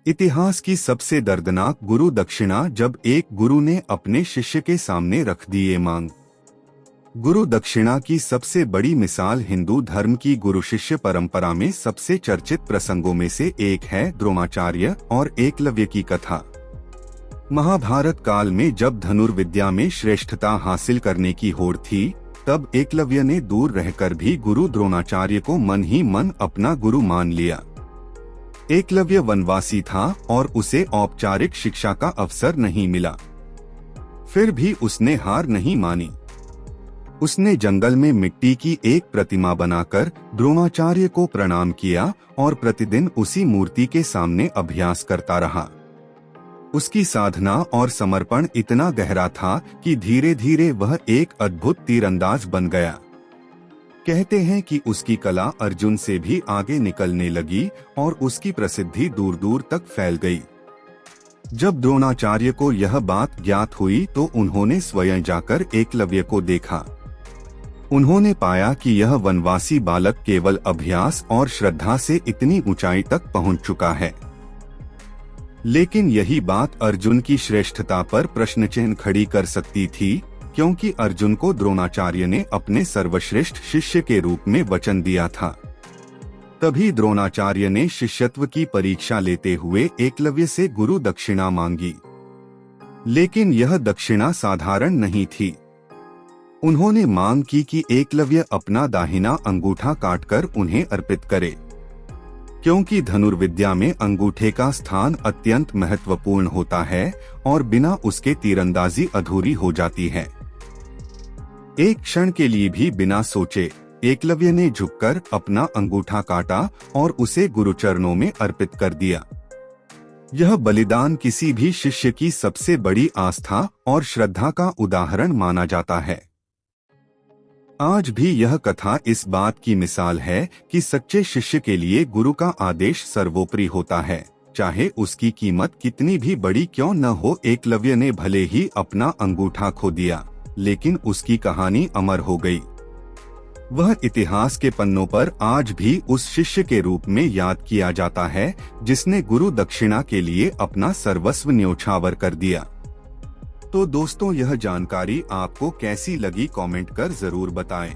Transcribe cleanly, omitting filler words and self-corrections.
इतिहास की सबसे दर्दनाक गुरु दक्षिणा। जब एक गुरु ने अपने शिष्य के सामने रख दी ये मांग। गुरु दक्षिणा की सबसे बड़ी मिसाल हिंदू धर्म की गुरु शिष्य परंपरा में सबसे चर्चित प्रसंगों में से एक है द्रोणाचार्य और एकलव्य की कथा। महाभारत काल में जब धनुर्विद्या में श्रेष्ठता हासिल करने की होड़ थी, तब एकलव्य ने दूर रहकर भी गुरु द्रोणाचार्य को मन ही मन अपना गुरु मान लिया। एकलव्य वनवासी था और उसे औपचारिक शिक्षा का अवसर नहीं मिला। फिर भी उसने हार नहीं मानी। उसने जंगल में मिट्टी की एक प्रतिमा बनाकर द्रोणाचार्य को प्रणाम किया और प्रतिदिन उसी मूर्ति के सामने अभ्यास करता रहा। उसकी साधना और समर्पण इतना गहरा था कि धीरे धीरे वह एक अद्भुत तीरंदाज बन गया। कहते हैं कि उसकी कला अर्जुन से भी आगे निकलने लगी और उसकी प्रसिद्धि दूर दूर तक फैल गई। जब द्रोणाचार्य को यह बात ज्ञात हुई तो उन्होंने स्वयं जाकर एकलव्य को देखा। उन्होंने पाया कि यह वनवासी बालक केवल अभ्यास और श्रद्धा से इतनी ऊंचाई तक पहुंच चुका है। लेकिन यही बात अर्जुन की श्रेष्ठता पर प्रश्नचिन्ह खड़ी कर सकती थी, क्योंकि अर्जुन को द्रोणाचार्य ने अपने सर्वश्रेष्ठ शिष्य के रूप में वचन दिया था। तभी द्रोणाचार्य ने शिष्यत्व की परीक्षा लेते हुए एकलव्य से गुरु दक्षिणा मांगी। लेकिन यह दक्षिणा साधारण नहीं थी। उन्होंने मांग की कि एकलव्य अपना दाहिना अंगूठा काटकर उन्हें अर्पित करे, क्योंकि धनुर्विद्या में अंगूठे का स्थान अत्यंत महत्वपूर्ण होता है और बिना उसके तीरंदाजी अधूरी हो जाती है। एक क्षण के लिए भी बिना सोचे एकलव्य ने झुककर अपना अंगूठा काटा और उसे गुरुचरणों में अर्पित कर दिया। यह बलिदान किसी भी शिष्य की सबसे बड़ी आस्था और श्रद्धा का उदाहरण माना जाता है। आज भी यह कथा इस बात की मिसाल है कि सच्चे शिष्य के लिए गुरु का आदेश सर्वोपरि होता है, चाहे उसकी कीमत कितनी भी बड़ी क्यों न हो। एकलव्य ने भले ही अपना अंगूठा खो दिया, लेकिन उसकी कहानी अमर हो गई। वह इतिहास के पन्नों पर आज भी उस शिष्य के रूप में याद किया जाता है जिसने गुरु दक्षिणा के लिए अपना सर्वस्व न्योछावर कर दिया। तो दोस्तों, यह जानकारी आपको कैसी लगी कमेंट कर जरूर बताएं।